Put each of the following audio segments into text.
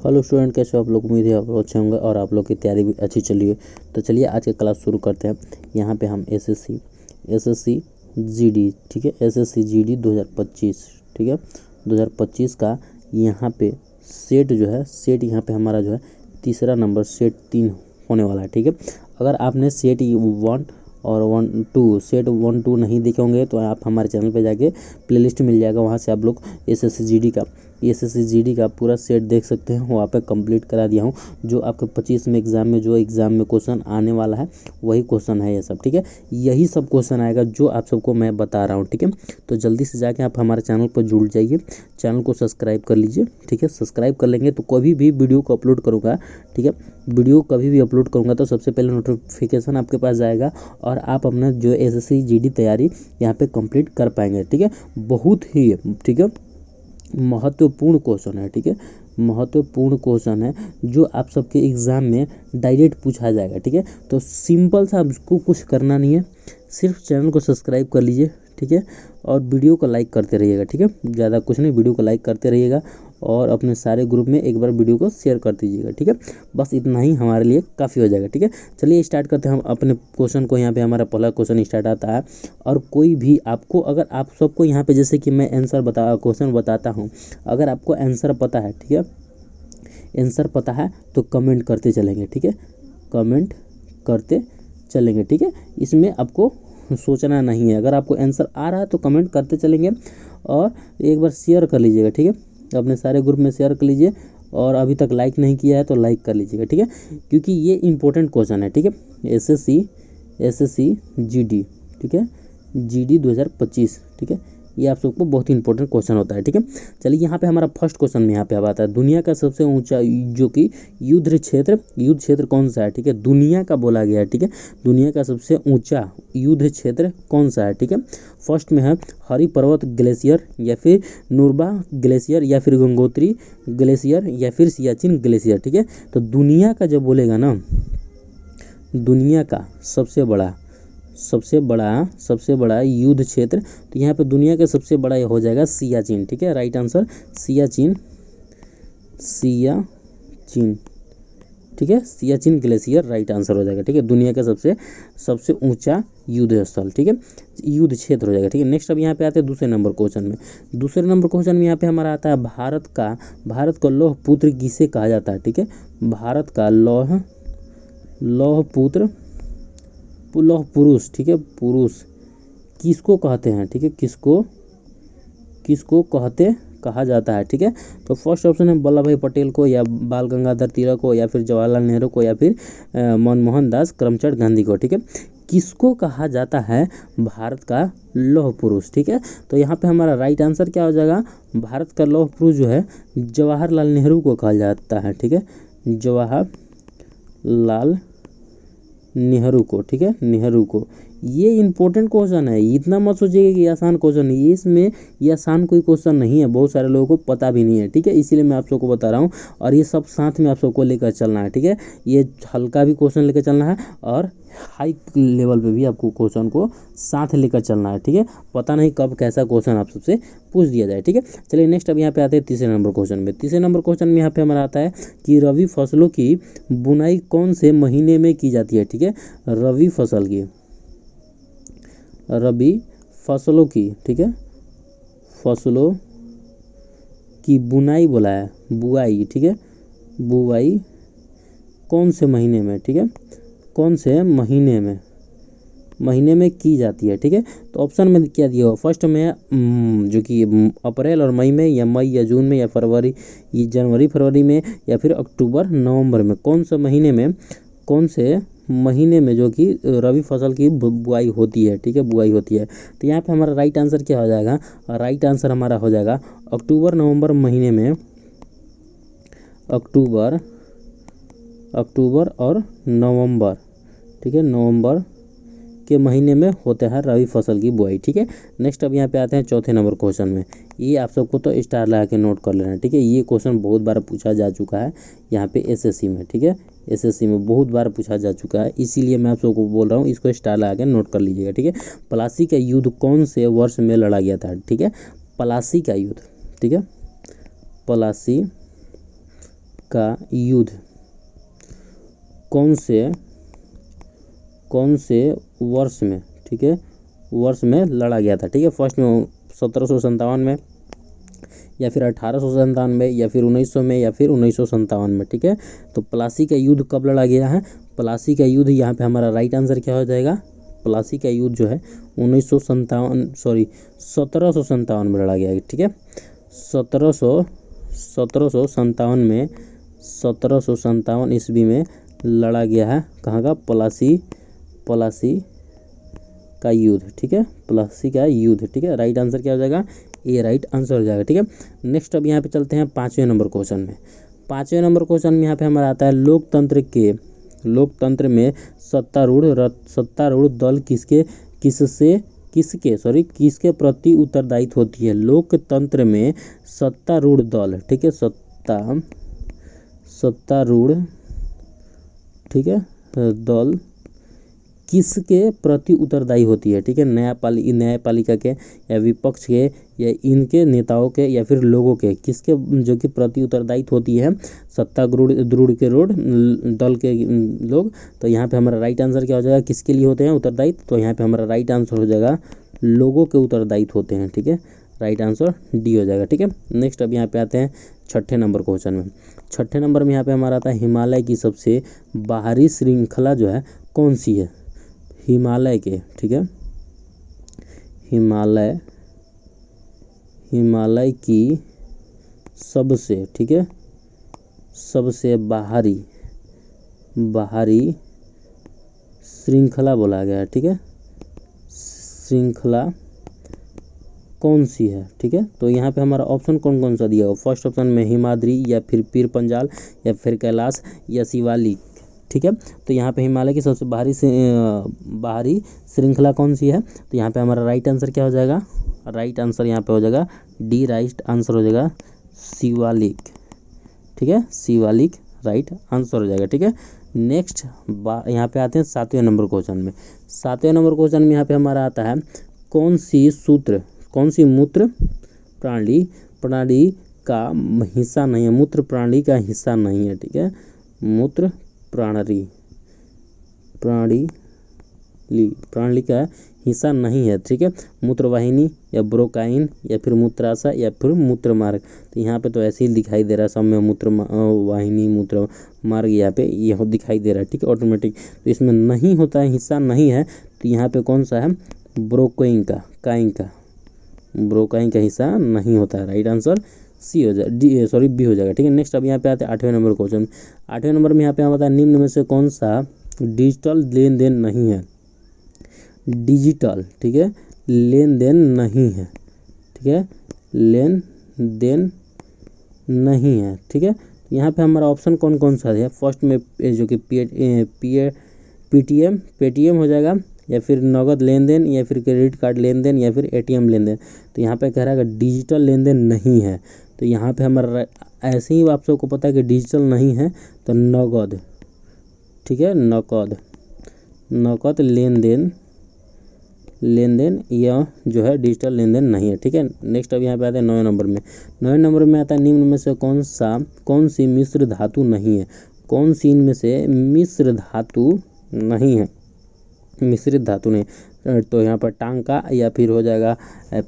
Hello student, कैसे हो आप लोग। उम्मीद है आप लोग अच्छे होंगे और आप लोग की तैयारी भी अच्छी चली है। तो चलिए आज का क्लास शुरू करते हैं। यहाँ पे हम एसएससी जीडी, ठीक है, एसएससी जीडी 2025, ठीक है, 2025 का यहाँ पे सेट जो है, सेट यहाँ पे हमारा जो है तीसरा नंबर सेट 3 होने वाला है, ठीक है। अगर आपने सेट 1 और 1 2 सेट 1 2 नहीं देखे होंगे तो आप हमारे चैनल पे जाके प्लेलिस्ट मिल जाएगा, वहाँ से आप लोग एसएससी जीडी का पूरा सेट देख सकते हैं। वहाँ पे कंप्लीट करा दिया हूँ। जो आपके 25 में एग्ज़ाम में जो एग्ज़ाम में क्वेश्चन आने वाला है वही क्वेश्चन है ये सब, ठीक है। यही सब क्वेश्चन आएगा जो आप सबको मैं बता रहा हूँ, ठीक है। तो जल्दी से जाके आप हमारे चैनल पर जुड़ जाइए, चैनल को सब्सक्राइब कर लीजिए, ठीक है। सब्सक्राइब कर लेंगे तो कभी भी वीडियो को अपलोड करूँगा, ठीक है, वीडियो कभी भी अपलोड करूँगा तो सबसे पहले नोटिफिकेशन आपके पास जाएगा और आप अपना जो एसएससी जीडी तैयारी यहाँ पे कंप्लीट कर पाएंगे, ठीक है। बहुत ही, ठीक है, महत्वपूर्ण क्वेश्चन है, ठीक है, महत्वपूर्ण क्वेश्चन है जो आप सबके एग्ज़ाम में डायरेक्ट पूछा जाएगा, ठीक है। तो सिंपल सा आपको कुछ करना नहीं है, सिर्फ चैनल को सब्सक्राइब कर लीजिए, ठीक है, और वीडियो को लाइक करते रहिएगा, ठीक है। ज़्यादा कुछ नहीं, वीडियो को लाइक करते रहिएगा और अपने सारे ग्रुप में एक बार वीडियो को शेयर कर दीजिएगा, ठीक है। बस इतना ही हमारे लिए काफ़ी हो जाएगा, ठीक है। चलिए स्टार्ट करते हैं हम अपने क्वेश्चन को। यहाँ पे हमारा पहला क्वेश्चन स्टार्ट आता है और कोई भी आपको, अगर आप सबको यहाँ पे जैसे कि मैं क्वेश्चन बताता हूँ, अगर आपको आंसर पता है, ठीक है, आंसर पता है तो कमेंट करते चलेंगे, ठीक है, कमेंट करते चलेंगे, ठीक है। इसमें आपको सोचना नहीं है। अगर आपको आंसर आ रहा है तो कमेंट करते चलेंगे और एक बार शेयर कर लीजिएगा, ठीक है, अपने सारे ग्रुप में शेयर कर लीजिए और अभी तक लाइक नहीं किया है तो लाइक कर लीजिएगा, ठीक है, क्योंकि ये इंपॉर्टेंट क्वेश्चन है, ठीक है। एसएससी जीडी, ठीक है, जीडी 2025, ठीक है, ये आप सबको बहुत ही इंपॉर्टेंट क्वेश्चन होता है, ठीक है। चलिए यहाँ पे हमारा फर्स्ट क्वेश्चन में यहाँ पे अब आता है, दुनिया का सबसे ऊंचा जो कि युद्ध क्षेत्र कौन सा है, ठीक है, दुनिया का बोला गया है, ठीक है, दुनिया का सबसे ऊंचा युद्ध क्षेत्र कौन सा है, ठीक है। फर्स्ट में है हरी पर्वत ग्लेशियर या फिर नुब्रा ग्लेशियर या फिर गंगोत्री ग्लेशियर या फिर सियाचिन ग्लेशियर, ठीक है। तो दुनिया का जब बोलेगा ना, दुनिया का सबसे बड़ा युद्ध क्षेत्र, तो यहाँ पे दुनिया का सबसे बड़ा ये हो जाएगा सियाचिन, ठीक है, राइट आंसर सियाचिन, ठीक है, सियाचिन ग्लेशियर राइट आंसर हो जाएगा, ठीक है। दुनिया का सबसे ऊंचा युद्ध स्थल, ठीक है, युद्ध क्षेत्र हो जाएगा, ठीक है। नेक्स्ट अब यहाँ पे आते हैं दूसरे नंबर क्वेश्चन में यहाँ पे हमारा आता है भारत का लौह पुत्र किसे कहा जाता है, ठीक है, भारत का लौह पुरुष, ठीक है, पुरुष किसको कहते हैं, ठीक है, किसको कहा जाता है, ठीक है। तो फर्स्ट ऑप्शन है वल्लभ भाई पटेल को या बाल गंगाधर तिलक को या फिर जवाहरलाल नेहरू को या फिर मनमोहन दास करमचंद गांधी को, ठीक है। किसको कहा जाता है भारत का लौह पुरुष, ठीक है। तो यहाँ पे हमारा राइट आंसर क्या हो जाएगा, भारत का लौह पुरुष जो है जवाहरलाल नेहरू को कहा जाता है, ठीक है, जवाहरलाल नेहरू को, ठीक है, नेहरू को। ये इंपॉर्टेंट क्वेश्चन है, इतना मत सोचिएगा कि आसान क्वेश्चन है, इसमें ये आसान कोई क्वेश्चन नहीं है, बहुत सारे लोगों को पता भी नहीं है, ठीक है, इसीलिए मैं आप सबको बता रहा हूँ और ये सब साथ में आप सबको लेकर चलना है, ठीक है। ये हल्का भी क्वेश्चन लेकर चलना है और हाई लेवल पे भी आपको क्वेश्चन को साथ लेकर चलना है, ठीक है। पता नहीं कब कैसा क्वेश्चन आप सबसे पूछ दिया जाए, ठीक है। चलिए नेक्स्ट अब यहाँ पे आते हैं तीसरे नंबर क्वेश्चन में यहाँ पे हमारा आता है कि रबी फसलों की बुनाई कौन से महीने में की जाती है, ठीक है, रबी फसलों की, ठीक है, फसलों की बुनाई बोला है, बुआई, ठीक है, बुआई कौन से महीने में, ठीक है, कौन से महीने में की जाती है, ठीक है। तो ऑप्शन में क्या दिया हो, फर्स्ट में जो कि अप्रैल और मई में या मई या जून में या जनवरी फरवरी में या फिर अक्टूबर नवंबर में, कौन से महीने में जो कि रबी फसल की बुआई होती है, ठीक है, बुआई होती है। तो यहाँ पे हमारा राइट आंसर क्या हो जाएगा, राइट आंसर हमारा हो जाएगा अक्टूबर नवंबर महीने में, अक्टूबर और नवंबर, ठीक है, नवंबर के महीने में होता है रबी फसल की बुआई, ठीक है। नेक्स्ट अब यहाँ पे आते हैं चौथे नंबर क्वेश्चन में। ये आप सबको तो स्टार लगा के नोट कर लेना है, ठीक है। ये क्वेश्चन बहुत बार पूछा जा चुका है यहाँ पे एसएससी में, ठीक है, एसएससी में बहुत बार पूछा जा चुका है, इसीलिए मैं आप सबको बोल रहा हूँ, इसको स्टार लगा के नोट कर लीजिएगा, ठीक है। प्लासी का युद्ध कौन से वर्ष में लड़ा गया था, ठीक है, प्लासी का युद्ध, ठीक है, प्लासी का युद्ध कौन से वर्ष में, ठीक है, वर्ष में लड़ा गया था, ठीक है। फर्स्ट में 1757 में, या फिर 1857 में, या फिर 1900 में, या फिर 1957 में, ठीक है। तो प्लासी का युद्ध कब लड़ा गया है? प्लासी का युद्ध, यहाँ पे हमारा राइट आंसर क्या हो जाएगा? प्लासी का युद्ध जो है 1757 में लड़ा गया है, ठीक है। 1757 ईस्वी में लड़ा गया है, कहाँ का? प्लासी का युद्ध, ठीक है, प्लासी का युद्ध, ठीक है। राइट आंसर क्या हो जाएगा? ये राइट आंसर हो जाएगा, ठीक है। नेक्स्ट अब यहाँ पे चलते हैं 5वें नंबर क्वेश्चन में। 5वें नंबर क्वेश्चन में यहाँ पे हमारा आता है लोकतंत्र में सत्तारूढ़ दल किसके प्रति उत्तरदायित्व होती है? लोकतंत्र में सत्तारूढ़ दल, ठीक है, सत्तारूढ़, ठीक है, दल किसके प्रति उत्तरदायी होती है? ठीक है, न्यायपालिका के, या विपक्ष के, या इनके नेताओं के, या फिर लोगों के, किसके जो कि प्रति उत्तरदायित्व होती है? सत्तारूढ़ दल के लोग। तो यहाँ पे हमारा राइट आंसर क्या हो जाएगा? किसके लिए होते हैं उत्तरदायित्व? तो यहाँ पे हमारा राइट आंसर हो जाएगा लोगों के उत्तरदायित्व होते हैं, ठीक है। राइट आंसर डी हो जाएगा, ठीक है। नेक्स्ट अब यहाँ पे आते हैं 6ठे नंबर क्वेश्चन में। 6ठे नंबर में यहाँ पे हमारा आता है हिमालय की सबसे बाहरी श्रृंखला जो है कौन सी है? हिमालय के, ठीक है, हिमालय की सबसे, ठीक है, सबसे बाहरी श्रृंखला बोला गया है, ठीक है। श्रृंखला कौन सी है? ठीक है, तो यहाँ पे हमारा ऑप्शन कौन कौन सा दिया होगा? फर्स्ट ऑप्शन में हिमाद्री, या फिर पीर पंजाल, या फिर कैलाश, या शिवालिक, ठीक है। तो यहाँ पे हिमालय की सबसे बाहरी श्रृंखला कौन सी है? तो यहाँ पे हमारा राइट आंसर क्या हो जाएगा? राइट आंसर यहाँ पे हो जाएगा डी, राइट आंसर हो जाएगा शिवालिक, ठीक है, शिवालिक राइट आंसर हो जाएगा, ठीक है। नेक्स्ट यहाँ पे आते हैं 7वें नंबर क्वेश्चन में। 7वें नंबर क्वेश्चन में यहाँ पे हमारा आता है कौन सी मूत्र प्रणाली का हिस्सा नहीं है? मूत्र प्रणाली का हिस्सा नहीं है, ठीक है, मूत्र प्रणाली का हिस्सा नहीं है, ठीक है। मूत्रवाहिनी, या ब्रोकाइन, या फिर मूत्राशय, या फिर मूत्रमार्ग। तो यहाँ पे तो ऐसे ही दिखाई दे रहा है सब में, मूत्रवाहिनी, मूत्रमार्ग यहाँ पे यह दिखाई दे रहा है, ठीक है, ऑटोमेटिक। तो इसमें नहीं होता है, हिस्सा नहीं है, तो यहाँ पे कौन सा है? ब्रोकाइन का हिस्सा नहीं होता है। राइट आंसर सी हो जाएगा, बी हो जाएगा, ठीक है। नेक्स्ट अब यहाँ पे आते हैं 8वें नंबर क्वेश्चन। 8वें नंबर में यहाँ पे हमारा निम्न में से कौन सा डिजिटल लेन देन नहीं है? डिजिटल, ठीक है, लेन देन नहीं है, ठीक है, लेन देन नहीं है, ठीक है। यहाँ पे हमारा ऑप्शन कौन कौन सा है? फर्स्ट में जो कि पेटीएम हो जाएगा, या फिर नगद लेन देन, या फिर क्रेडिट कार्ड लेन देन, या फिर एटीएम लेन देन। तो यहाँ पे कह रहा है डिजिटल लेन देन नहीं है, तो यहाँ पे हमारा ऐसे ही आप सबको पता है कि डिजिटल नहीं है, तो नगद, ठीक है, नकद लेन देन यह जो है डिजिटल लेन देन नहीं है, ठीक है। नेक्स्ट अब यहाँ पे आते हैं 9वें नंबर में। 9वें नंबर में आता है निम्न में से कौन सी मिश्र धातु नहीं है? कौन सी इनमें से मिश्र धातु नहीं है? मिश्रित धातु नहीं, तो यहाँ पर टांका, या फिर हो जाएगा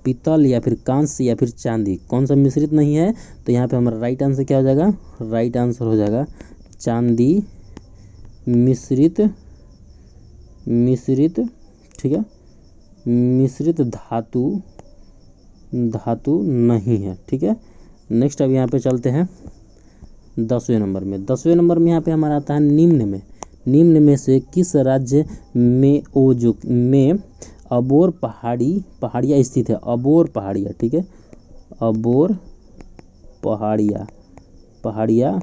पीतल, या फिर कांस्य, या फिर चांदी। कौन सा मिश्रित नहीं है? तो यहाँ पे हमारा राइट आंसर क्या हो जाएगा? राइट आंसर हो जाएगा चांदी मिश्रित, ठीक है, मिश्रित धातु नहीं है, ठीक है। नेक्स्ट अब यहाँ पे चलते हैं 10वें नंबर में। 10वें नंबर में यहाँ पे हमारा आता है निम्न में से किस राज्य में अबोर पहाड़ियाँ स्थित है? अबोर पहाड़ियाँ, ठीक है, अबोर पहाड़ियाँ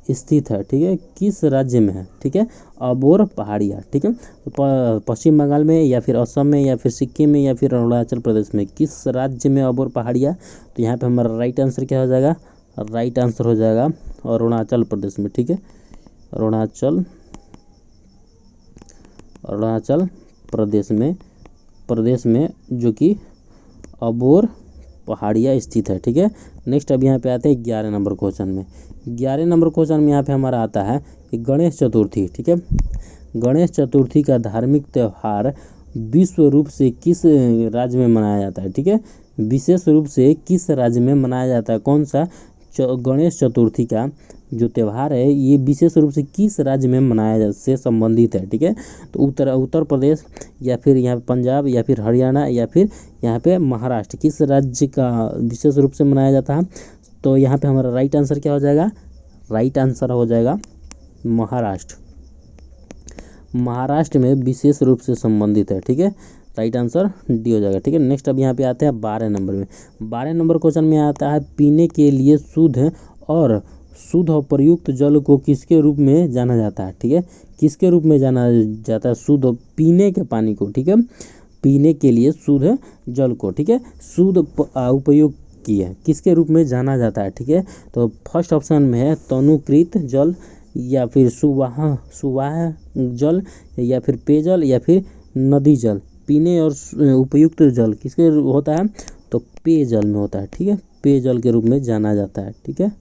स्थित है, ठीक है, किस राज्य में है? ठीक है, अबोर पहाड़ियाँ, ठीक है, पश्चिम बंगाल में, या फिर असम में, या फिर सिक्किम में, या फिर अरुणाचल प्रदेश में। किस राज्य में अबोर पहाड़ियाँ? तो यहाँ पे हमारा राइट आंसर क्या हो जाएगा? राइट आंसर हो जाएगा अरुणाचल प्रदेश में, ठीक है, अरुणाचल प्रदेश में जो कि अबोर पहाड़िया स्थित है। ठीक है, नेक्स्ट अब यहाँ पे आते हैं 11 नंबर क्वेश्चन में। 11 नंबर क्वेश्चन में यहाँ पे हमारा आता है कि गणेश चतुर्थी। ठीक है, गणेश चतुर्थी का धार्मिक त्यौहार विश्व रूप से किस राज्य में मनाया जाता है। ठीक है, विशेष रूप से किस राज्य में मनाया जाता है, कौन सा गणेश चतुर्थी का जो त्यौहार है ये विशेष रूप से किस राज्य में मनाया से संबंधित है। ठीक है, तो उत्तर प्रदेश या फिर यहाँ पंजाब या फिर हरियाणा या फिर यहाँ पे महाराष्ट्र, किस राज्य का विशेष रूप से मनाया जाता है। तो यहाँ पे हमारा राइट आंसर क्या हो जाएगा, राइट आंसर हो जाएगा महाराष्ट्र। महाराष्ट्र में विशेष रूप से संबंधित है। ठीक है, राइट आंसर डी हो जाएगा। ठीक है, नेक्स्ट अब यहाँ पे आते हैं 12 नंबर में। 12 नंबर क्वेश्चन में आता है पीने के लिए शुद्ध और प्रयुक्त जल को किसके रूप में जाना जाता है। ठीक है, किसके रूप में जाना जाता है, शुद्ध पीने के पानी को। ठीक है, पीने के लिए शुद्ध जल को, ठीक है, शुद्ध उपयोग किया किसके रूप में जाना जाता है। ठीक है, तो फर्स्ट ऑप्शन में है तनुकृत जल या फिर सुवाह जल या फिर पेयजल या फिर नदी जल। पीने और उपयुक्त जल किसके होता है, तो पेयजल में होता है। ठीक है, पेयजल के रूप में जाना जाता है। ठीक है,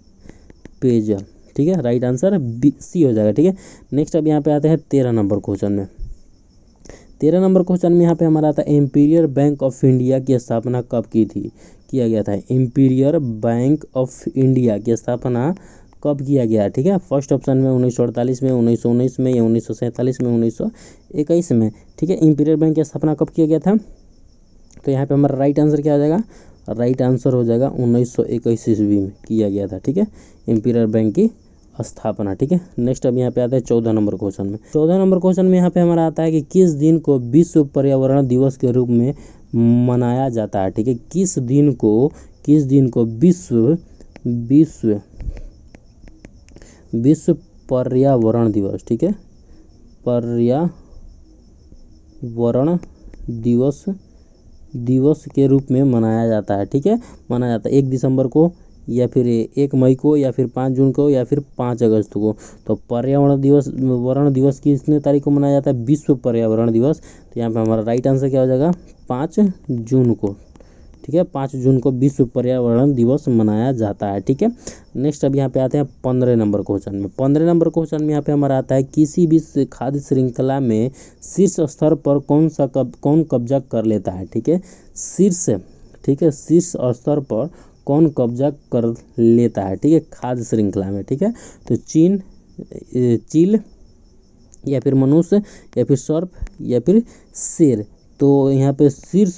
पेयजल। ठीक है, राइट आंसर सी हो जाएगा। ठीक है, नेक्स्ट अब यहाँ पे आते हैं 13 नंबर क्वेश्चन में। 13 नंबर क्वेश्चन में यहाँ पे हमारा आता है इंपीरियल बैंक ऑफ इंडिया की स्थापना कब किया गया था। इंपीरियल बैंक ऑफ इंडिया की स्थापना कब किया गया। ठीक है, फर्स्ट ऑप्शन में 1948 में, 1919 में या 1947 में, 1921 में। ठीक है, इंपीरियल बैंक की स्थापना कब किया गया था, तो यहाँ पे हमारा राइट आंसर क्या हो जाएगा, राइट आंसर हो जाएगा 1921 ईस्वी में किया गया था। ठीक है, इंपीरियल बैंक की स्थापना। ठीक है, नेक्स्ट अब यहाँ पे आता है 14 नंबर क्वेश्चन में। 14 नंबर क्वेश्चन में यहाँ पे हमारा आता है कि किस दिन को विश्व पर्यावरण दिवस के रूप में मनाया जाता है। ठीक है, किस दिन को विश्व पर्यावरण दिवस, ठीक है, पर्यावरण दिवस के रूप में मनाया जाता है। ठीक है, मनाया जाता है 1 दिसंबर को या फिर 1 मई को या फिर 5 जून को या फिर 5 अगस्त को। तो पर्यावरण दिवस कितने तारीख को मनाया जाता है, विश्व पर्यावरण दिवस। तो यहाँ पे हमारा राइट आंसर क्या हो जाएगा, 5 जून को। ठीक है, 5 जून को विश्व पर्यावरण दिवस मनाया जाता है। ठीक है, नेक्स्ट अब यहाँ पे आते हैं 15 नंबर क्वेश्चन में। 15 नंबर क्वेश्चन में यहाँ पे हमारा आता है किसी भी खाद्य श्रृंखला में शीर्ष स्तर पर कौन कब्जा कर लेता है। ठीक है, शीर्ष स्तर पर कौन कब्जा कर लेता है। ठीक है, खाद्य श्रृंखला में। ठीक है, तो चील या फिर मनुष्य या फिर सर्प या फिर शेर। तो यहाँ पे शीर्ष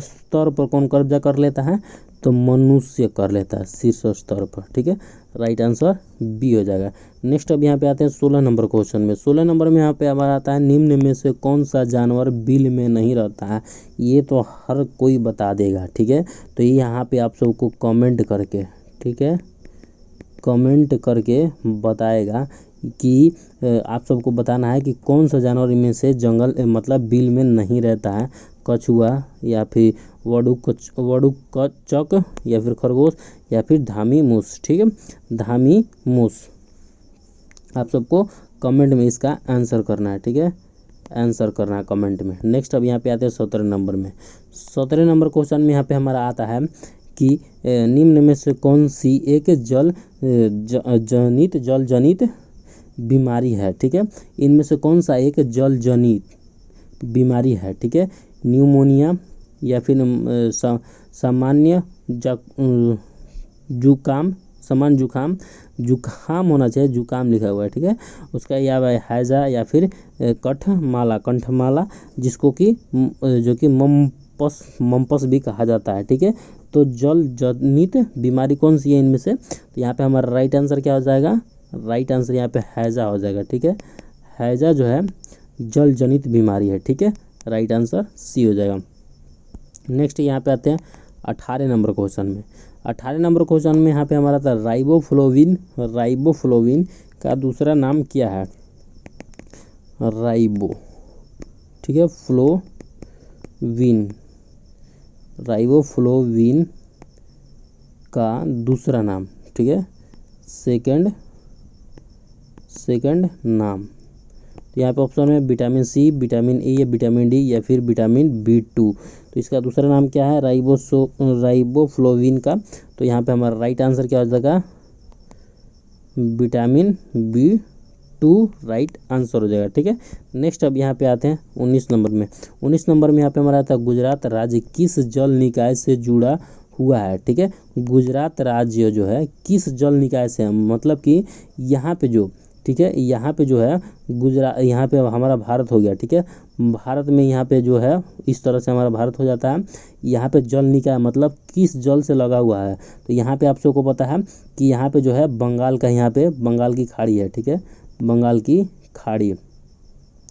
स्तर पर कौन कब्जा कर लेता है, तो मनुष्य कर लेता है शीर्ष स्तर पर। ठीक है, राइट आंसर बी हो जाएगा। नेक्स्ट अब यहाँ पे आते हैं 16 नंबर क्वेश्चन में। 16 नंबर में यहाँ पे हमारा आता है निम्न में से कौन सा जानवर बिल में नहीं रहता है। ये तो हर कोई बता देगा। ठीक है, तो ये यहाँ पे आप सबको कमेंट करके, ठीक है, कमेंट करके बताएगा कि आप सबको बताना है कि कौन सा जानवर इनमें से मतलब बिल में नहीं रहता है। कछुआ या फिर वडुकचक या फिर खरगोश या फिर धामी मूस। ठीक है, धामी मूस आप सबको कमेंट में इसका आंसर करना है। ठीक है, आंसर करना है कमेंट में। नेक्स्ट अब यहाँ पे आते हैं 17 नंबर में। 17 नंबर क्वेश्चन में यहाँ पे हमारा आता है कि निम्न में से कौन सी एक जल जनित बीमारी है। ठीक है, इनमें से कौन सा एक जल जनित बीमारी है। ठीक है, न्यूमोनिया या फिर सामान्य जुकाम होना चाहिए, जुकाम लिखा हुआ है। ठीक है, उसका या हैजा या फिर कंठमाला जिसको कि जो कि मम्पस भी कहा जाता है। ठीक है, तो जल जनित बीमारी कौन सी है इनमें से, तो यहाँ पे हमारा राइट आंसर क्या हो जाएगा, राइट आंसर यहाँ पे हैजा हो जाएगा। ठीक है, हैजा जो है जल जनित बीमारी है। ठीक है, राइट आंसर सी हो जाएगा। नेक्स्ट यहाँ पे आते हैं 18 नंबर क्वेश्चन में। 18 नंबर क्वेश्चन में यहाँ पे हमारा था राइबोफ्लोविन का दूसरा नाम क्या है। ठीक है, राइबोफ्लोविन का दूसरा नाम, ठीक है, सेकंड नाम। तो यहाँ पे ऑप्शन में विटामिन सी, विटामिन ए या विटामिन डी या फिर विटामिन B2। तो इसका दूसरा नाम क्या है, राइबोफ्लोविन का। तो यहाँ पे हमारा राइट आंसर क्या हो जाएगा, विटामिन B2 राइट आंसर हो जाएगा। ठीक है, नेक्स्ट अब यहाँ पे आते हैं 19 नंबर में। 19 नंबर में यहाँ पे हमारा आता है गुजरात राज्य किस जल निकाय से जुड़ा हुआ है। ठीक है, गुजरात राज्य जो है किस जल निकाय से, मतलब कि यहाँ पे जो, ठीक है, यहाँ पे जो है गुजरात, यहाँ पे हमारा भारत हो गया। ठीक है, भारत में यहाँ पे जो है इस तरह से हमारा भारत हो जाता है। यहाँ पे जल निकाय मतलब किस जल से लगा हुआ है, तो यहाँ पे आप सबको पता है कि यहाँ पे जो है बंगाल का, यहाँ पे बंगाल की खाड़ी है। ठीक है, बंगाल की खाड़ी,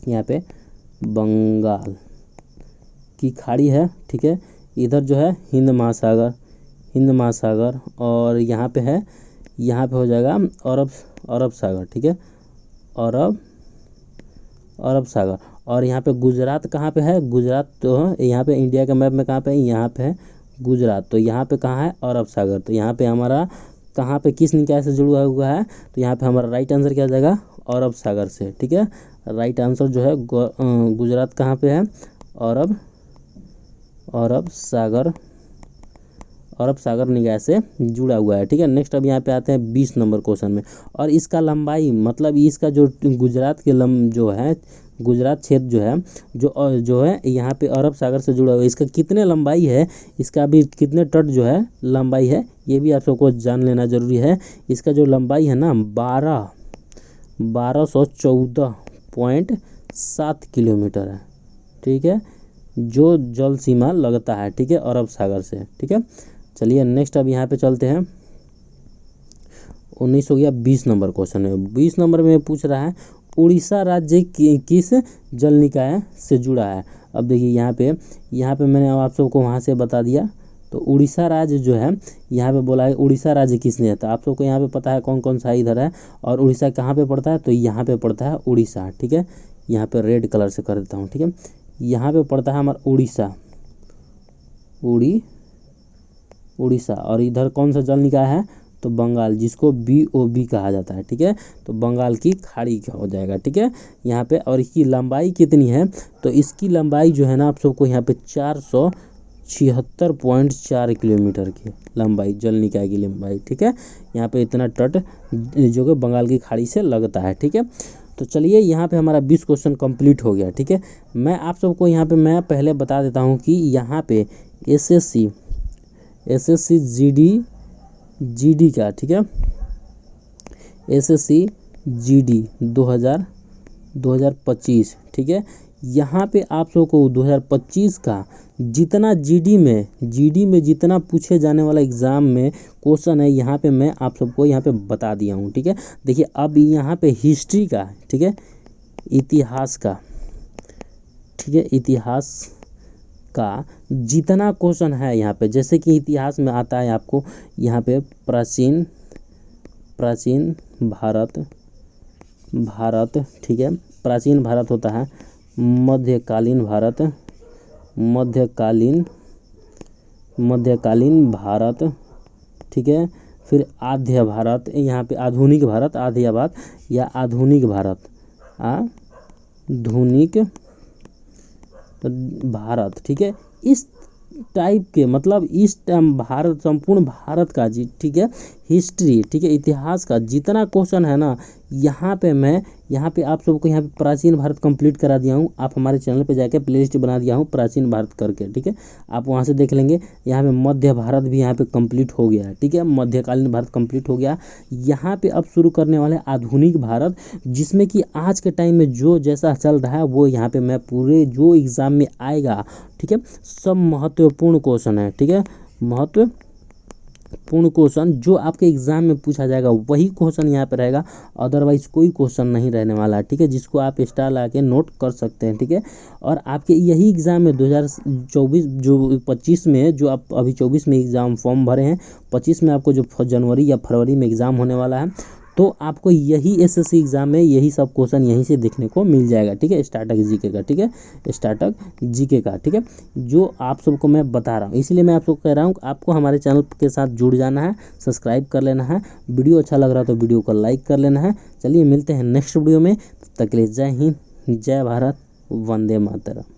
यहाँ पे बंगाल की खाड़ी है। ठीक है, इधर जो है हिंद महासागर, और यहाँ पे है, यहाँ पे हो जाएगा अरब सागर। ठीक है, अरब सागर। और यहाँ पे गुजरात कहाँ पे है, गुजरात तो यहाँ पे इंडिया के मैप में कहाँ पे है, यहाँ पे है गुजरात। तो यहाँ पे कहाँ है, अरब सागर। तो यहाँ पे हमारा कहाँ पे किस निकाय से जुड़ा हुआ है, तो यहाँ पे हमारा राइट आंसर क्या हो जाएगा, अरब सागर से। ठीक है, राइट आंसर जो है गुजरात कहाँ पे है, अरब सागर निकाय से जुड़ा हुआ है। ठीक है, नेक्स्ट अब यहाँ पे आते हैं 20 नंबर क्वेश्चन में। और इसका लंबाई मतलब इसका जो गुजरात के जो है, गुजरात क्षेत्र जो है यहाँ पे अरब सागर से जुड़ा हुआ है, इसका कितने लंबाई है, इसका भी कितने तट जो है लंबाई है, ये भी आप सबको जान लेना जरूरी है। इसका जो लंबाई है ना 1214.7 किलोमीटर है। ठीक है, जो जल सीमा लगता है, ठीक है, अरब सागर से। ठीक है, चलिए नेक्स्ट अब यहाँ पे चलते हैं। 19 हो गया, 20 नंबर क्वेश्चन है। 20 नंबर में पूछ रहा है उड़ीसा राज्य किस जल निकाय से जुड़ा है। अब देखिए यहाँ पे मैंने आप सबको वहाँ से बता दिया। तो उड़ीसा राज्य जो है यहाँ पे बोला है उड़ीसा राज्य किसने है, तो आप सबको यहाँ पे पता है कौन कौन सा इधर है, और उड़ीसा कहाँ पे पड़ता है, तो यहाँ पे पड़ता है उड़ीसा। ठीक है, यहाँ पे रेड कलर से कर देता हूँ। ठीक है, यहाँ पे पड़ता है हमारा उड़ीसा। और इधर कौन सा जल निकाय है, तो बंगाल, जिसको BOB कहा जाता है। ठीक है, तो बंगाल की खाड़ी क्या हो जाएगा। ठीक है, यहाँ पे, और इसकी लंबाई कितनी है, तो इसकी लंबाई जो है ना आप सबको यहाँ पे 476.4 किलोमीटर की लंबाई, जल निकाय की लंबाई। ठीक है, यहाँ पे इतना तट जो कि बंगाल की खाड़ी से लगता है। ठीक है, तो चलिए यहाँ पे हमारा 20 क्वेश्चन कंप्लीट हो गया। ठीक है, मैं आप सबको यहाँ पे मैं पहले बता देता हूँ कि यहाँ पे SSC GD का, ठीक है, SSC GD 2025। ठीक है, यहाँ पे आप सबको 2025 का जितना GD में जितना पूछे जाने वाला एग्ज़ाम में क्वेश्चन है, यहाँ पे मैं आप सबको यहाँ पे बता दिया हूँ। ठीक है, देखिए अब यहाँ पे हिस्ट्री का, ठीक है, इतिहास का, ठीक है, इतिहास का जितना क्वेश्चन है यहाँ पे, जैसे कि इतिहास में आता है आपको यहाँ पे प्राचीन भारत, ठीक है, प्राचीन भारत होता है, मध्यकालीन भारत, ठीक है, फिर आद्य भारत, यहाँ पे आधुनिक भारत, आद्यवाद या आधुनिक भारत। ठीक है, इस टाइप के मतलब इस भारत, संपूर्ण भारत का जी, ठीक है, हिस्ट्री, ठीक है, इतिहास का जितना क्वेश्चन है ना, यहाँ पे मैं यहाँ पे आप सबको यहाँ पे प्राचीन भारत कंप्लीट करा दिया हूँ। आप हमारे चैनल पे जाके प्लेलिस्ट बना दिया हूँ प्राचीन भारत करके। ठीक है, आप वहाँ से देख लेंगे। यहाँ पे मध्य भारत भी यहाँ पे कंप्लीट हो गया है। ठीक है, मध्यकालीन भारत कंप्लीट हो गया। यहाँ पे अब शुरू करने वाले आधुनिक भारत, जिसमें कि आज के टाइम में जो जैसा चल रहा है वो यहाँ पे मैं पूरे जो एग्ज़ाम में आएगा, ठीक है, सब महत्वपूर्ण क्वेश्चन है। ठीक है, महत्वपूर्ण क्वेश्चन जो आपके एग्जाम में पूछा जाएगा वही क्वेश्चन यहाँ पे रहेगा, अदरवाइज कोई क्वेश्चन नहीं रहने वाला है। ठीक है, जिसको आप स्टार लगा के नोट कर सकते हैं। ठीक है, और आपके यही एग्ज़ाम में 2024 जो 25 में, जो आप अभी 24 में एग्ज़ाम फॉर्म भरे हैं, 25 में आपको जो जनवरी या फरवरी में एग्ज़ाम होने वाला है, तो आपको यही SSC एग्ज़ाम में यही सब क्वेश्चन यहीं से देखने को मिल जाएगा। ठीक है, स्टार्टक जीके का, ठीक है, स्टार्टक जीके का, ठीक है, जो आप सबको मैं बता रहा हूँ। इसलिए मैं आपको कह रहा हूँ आपको हमारे चैनल के साथ जुड़ जाना है, सब्सक्राइब कर लेना है, वीडियो अच्छा लग रहा है तो वीडियो को लाइक कर लेना है। चलिए मिलते हैं नेक्स्ट वीडियो में, तब तक के लिए जय हिंद, जय भारत, वंदे मातरम।